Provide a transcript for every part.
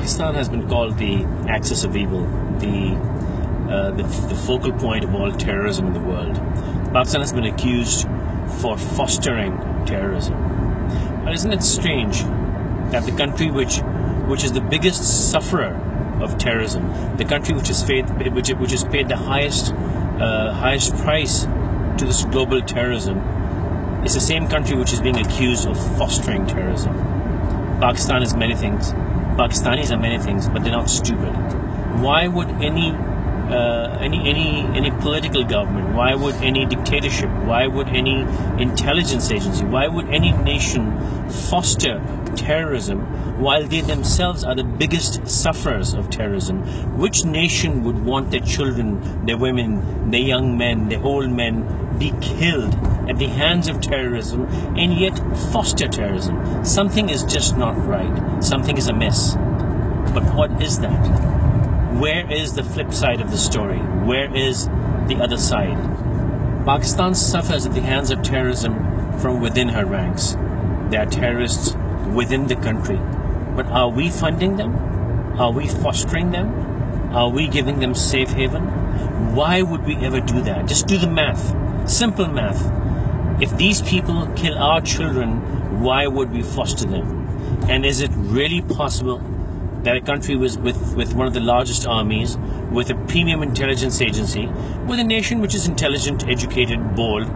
Pakistan has been called the axis of evil, the focal point of all terrorism in the world. Pakistan has been accused for fostering terrorism. But isn't it strange that the country which is the biggest sufferer of terrorism, the country which has paid the highest price to this global terrorism, is the same country which is being accused of fostering terrorism? Pakistan is many things. Pakistanis are many things, but they're not stupid. Why would any political government, why would any dictatorship, why would any intelligence agency, why would any nation foster terrorism while they themselves are the biggest sufferers of terrorism? Which nation would want their children, their women, their young men, their old men be killed at the hands of terrorism and yet foster terrorism? Something is just not right. Something is amiss. But what is that? Where is the flip side of the story? Where is the other side? Pakistan suffers at the hands of terrorism from within her ranks. There are terrorists within the country. But are we funding them? Are we fostering them? Are we giving them safe haven? Why would we ever do that? Just do the math. Simple math. If these people kill our children, why would we foster them? And is it really possible that a country with one of the largest armies, with a premium intelligence agency, with a nation which is intelligent, educated, bold,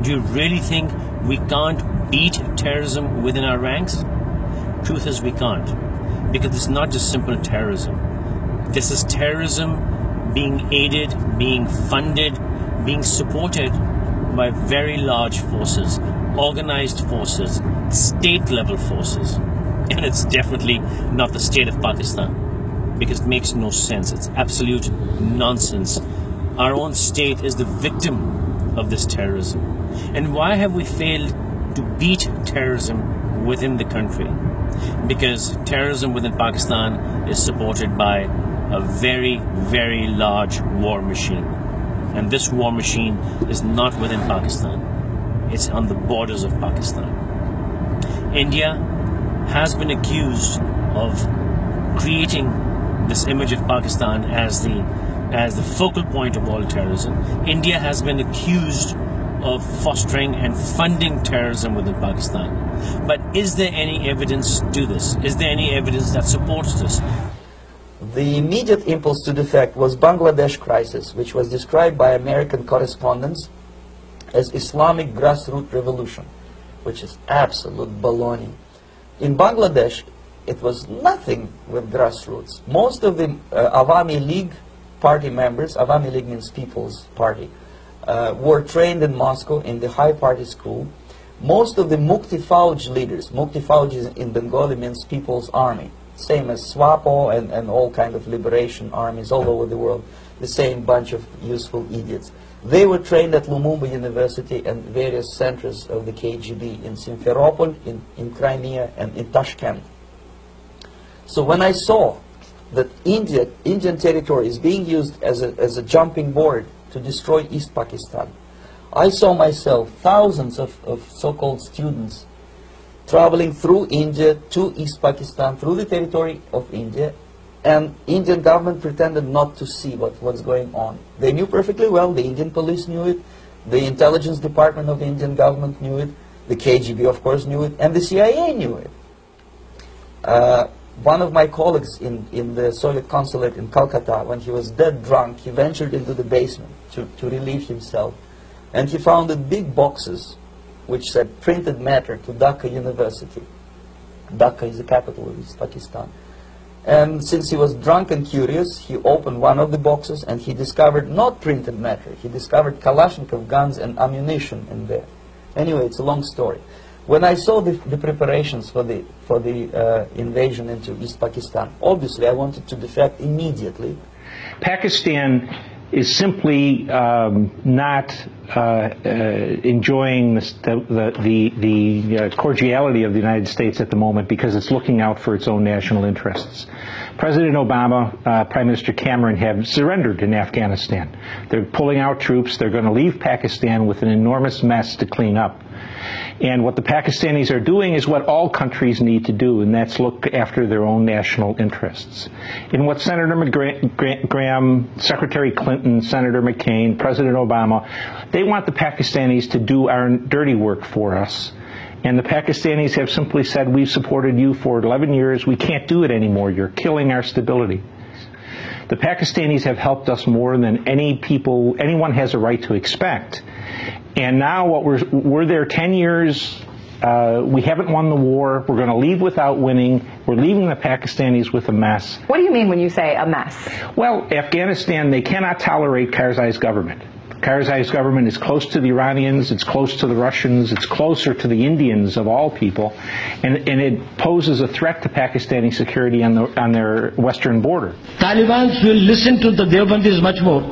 do you really think we can't beat terrorism within our ranks? Truth is, we can't. Because it's not just simple terrorism. This is terrorism being aided, being funded, being supported by very large forces, organized forces, state-level forces. And it's definitely not the state of Pakistan, because it makes no sense. It's absolute nonsense. Our own state is the victim of this terrorism. And why have we failed to beat terrorism within the country? Because terrorism within Pakistan is supported by a very, very large war machine. And this war machine is not within Pakistan. It's on the borders of Pakistan. India has been accused of creating this image of Pakistan as the focal point of all terrorism. India has been accused of fostering and funding terrorism within Pakistan. But is there any evidence to this? Is there any evidence that supports this? The immediate impulse to defect was Bangladesh crisis, which was described by American correspondents as Islamic grassroots revolution, which is absolute baloney. In Bangladesh, it was nothing with grassroots. Most of the Awami League party members, Awami League means People's Party, were trained in Moscow in the high party school. Most of the Mukti Fauj leaders, Mukti Fauj in Bengali means People's Army, same as SWAPO and all kind of liberation armies all over the world, the same bunch of useful idiots. They were trained at Lumumba University and various centers of the KGB in Simferopol, in Crimea, and in Tashkent. So when I saw that Indian territory is being used as a jumping board to destroy East Pakistan, I saw myself thousands of so-called students traveling through India to East Pakistan, through the territory of India, and Indian government pretended not to see what was going on. They knew perfectly well, the Indian police knew it, the intelligence department of the Indian government knew it, the KGB of course knew it, and the CIA knew it. One of my colleagues in the Soviet consulate in Calcutta, when he was dead drunk, he ventured into the basement to relieve himself, and he found big boxes which said printed matter to Dhaka University. Dhaka is the capital of East Pakistan. And since he was drunk and curious, he opened one of the boxes and he discovered not printed matter. He discovered Kalashnikov guns and ammunition in there. Anyway, it's a long story. When I saw the preparations for the invasion into East Pakistan, obviously I wanted to defect immediately. Pakistan is simply not enjoying the cordiality of the United States at the moment because it's looking out for its own national interests. President Obama, Prime Minister Cameron have surrendered in Afghanistan. They're pulling out troops. They're going to leave Pakistan with an enormous mess to clean up. And what the Pakistanis are doing is what all countries need to do, and that's look after their own national interests. And what Senator Graham, Secretary Clinton, Senator McCain, President Obama, they want the Pakistanis to do our dirty work for us. And the Pakistanis have simply said, we've supported you for 11 years, we can't do it anymore, you're killing our stability. The Pakistanis have helped us more than anyone has a right to expect. And now we're there 10 years, we haven't won the war, we're going to leave without winning, we're leaving the Pakistanis with a mess. What do you mean when you say a mess? Well, Afghanistan, they cannot tolerate Karzai's government. Karzai's government is close to the Iranians, it's close to the Russians, it's closer to the Indians of all people, and it poses a threat to Pakistani security on their western border. Taliban will listen to the Deobandis much more.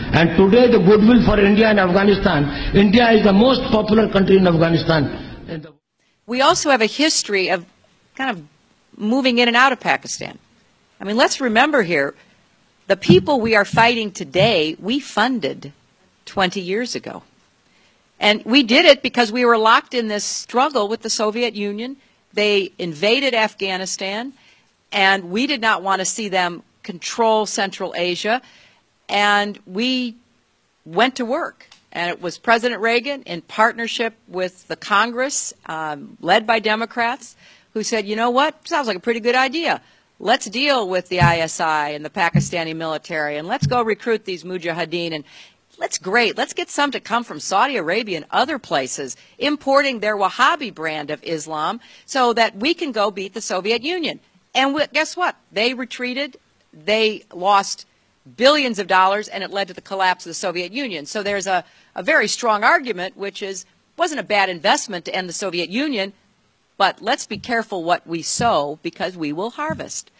And today the goodwill for India and Afghanistan, India is the most popular country in Afghanistan. We also have a history of kind of moving in and out of Pakistan. I mean, let's remember here, the people we are fighting today, we funded 20 years ago. And we did it because we were locked in this struggle with the Soviet Union. They invaded Afghanistan, and we did not want to see them control Central Asia. And we went to work. And it was President Reagan, in partnership with the Congress, led by Democrats, who said, you know what, sounds like a pretty good idea. Let's deal with the ISI and the Pakistani military, and let's go recruit these mujahideen. And that's great. Let's get some to come from Saudi Arabia and other places, importing their Wahhabi brand of Islam so that we can go beat the Soviet Union. And guess what? They retreated. They lost billions of dollars, and it led to the collapse of the Soviet Union. So there's a very strong argument, which is, wasn't a bad investment to end the Soviet Union, but let's be careful what we sow because we will harvest.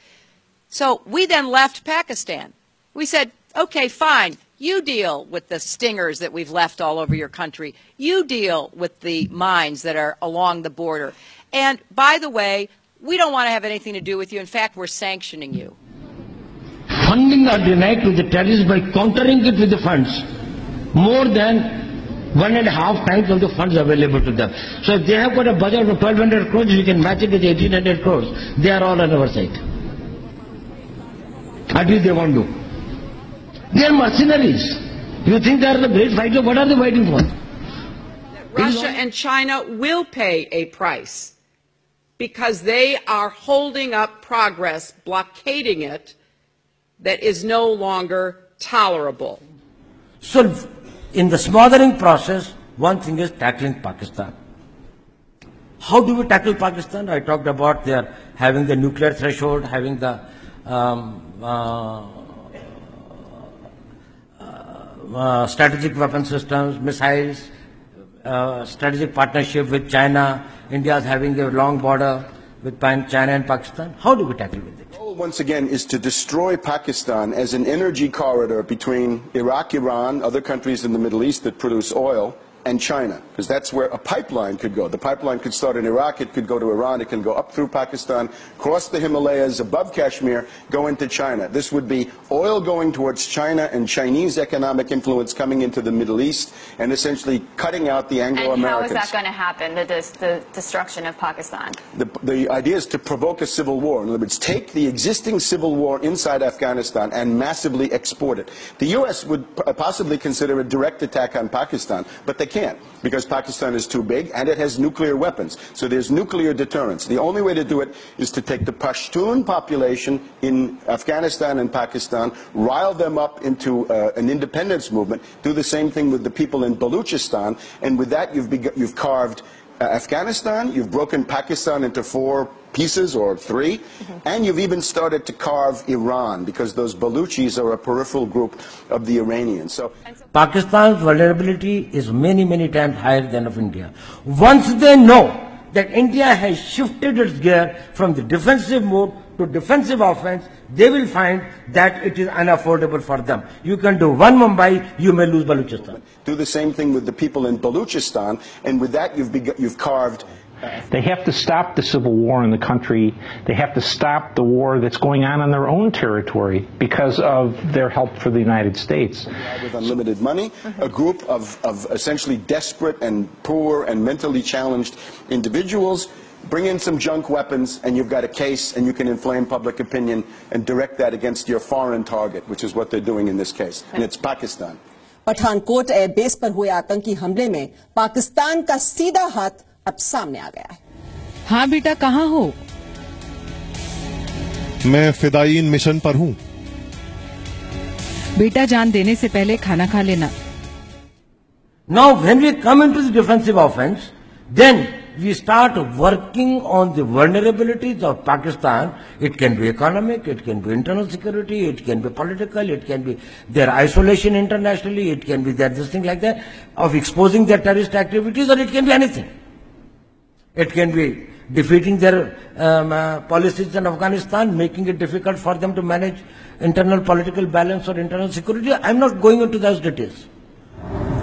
So we then left Pakistan. We said, okay, fine. You deal with the stingers that we've left all over your country. You deal with the mines that are along the border. And by the way, we don't want to have anything to do with you. In fact, we're sanctioning you. Funding are denied to the terrorists by countering it with the funds. More than 1.5 times of the funds available to them. So if they have got a budget of 1,200 crores, we can match it with 1,800 crores. They are all on our side. At least they won't do. They are mercenaries. You think they are the great fighters? What are they fighting for? Russia and China will pay a price because they are holding up progress, blockading it, that is no longer tolerable. So in the smothering process, one thing is tackling Pakistan. How do we tackle Pakistan? I talked about their having the nuclear threshold, having the strategic weapon systems, missiles, strategic partnership with China. India is having a long border with China and Pakistan. How do we tackle with it? The goal, once again, is to destroy Pakistan as an energy corridor between Iraq, Iran, other countries in the Middle East that produce oil, and China, because that's where a pipeline could go. The pipeline could start in Iraq, it could go to Iran, it can go up through Pakistan, cross the Himalayas, above Kashmir, go into China. This would be oil going towards China and Chinese economic influence coming into the Middle East and essentially cutting out the Anglo-Americans. And how is that going to happen, the destruction of Pakistan? The idea is to provoke a civil war. In other words, take the existing civil war inside Afghanistan and massively export it. The U.S. would possibly consider a direct attack on Pakistan, but they can't, because Pakistan is too big and it has nuclear weapons. So there's nuclear deterrence. The only way to do it is to take the Pashtun population in Afghanistan and Pakistan, rile them up into an independence movement, do the same thing with the people in Baluchistan, and with that you've carved Afghanistan, you've broken Pakistan into 4 pieces or 3, and you've even started to carve Iran, because those Baluchis are a peripheral group of the Iranians. So Pakistan's vulnerability is many, many times higher than of India. Once they know that India has shifted its gear from the defensive mode to defensive offense, they will find that it is unaffordable for them. You can do one Mumbai, you may lose Baluchistan. Do the same thing with the people in Baluchistan, and with that you've carved They have to stop the civil war in the country. They have to stop the war that's going on their own territory because of their help for the United States. With unlimited money, a group of essentially desperate and poor and mentally challenged individuals, bring in some junk weapons and you've got a case and you can inflame public opinion and direct that against your foreign target, which is what they're doing in this case, and it's Pakistan. Pathankot airbase पर हुए आतंकी हमले में पाकिस्तान का सीधा हाथ अब सामने आ गया है। हाँ बेटा, कहाँ हो? मैं फिदायीन मिशन पर हूँ। बेटा, जान देने से पहले खाना खा लेना। Now when we come into the defensive offense, then we start working on the vulnerabilities of Pakistan. It can be economic, it can be internal security, it can be political, it can be their isolation internationally, it can be their this thing like that, of exposing their terrorist activities, or it can be anything. It can be defeating their policies in Afghanistan, making it difficult for them to manage internal political balance or internal security. I'm not going into those details.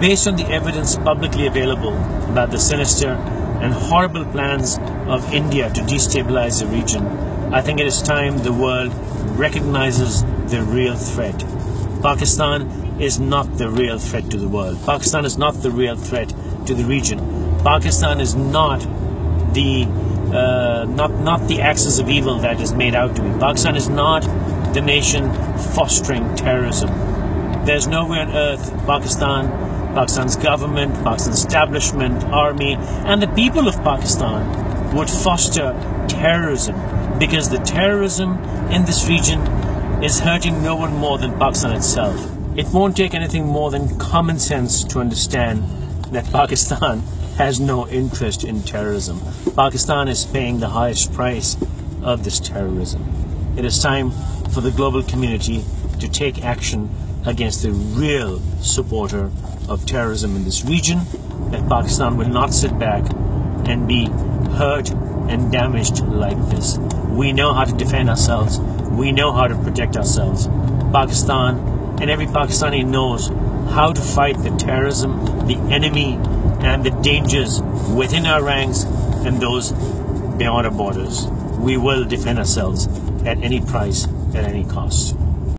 Based on the evidence publicly available about the sinister and horrible plans of India to destabilize the region, I think it is time the world recognizes the real threat. Pakistan is not the real threat to the world. Pakistan is not the real threat to the region. Pakistan is not the axis of evil that is made out to be. Pakistan is not the nation fostering terrorism. There's nowhere on earth Pakistan's government, Pakistan's establishment, army, and the people of Pakistan would foster terrorism, because the terrorism in this region is hurting no one more than Pakistan itself. It won't take anything more than common sense to understand that Pakistan has no interest in terrorism. Pakistan is paying the highest price of this terrorism. It is time for the global community to take action against the real supporter of terrorism in this region, that Pakistan will not sit back and be hurt and damaged like this. We know how to defend ourselves. We know how to protect ourselves. Pakistan and every Pakistani knows how to fight the terrorism, the enemy, and the dangers within our ranks and those beyond our borders. We will defend ourselves at any price, at any cost.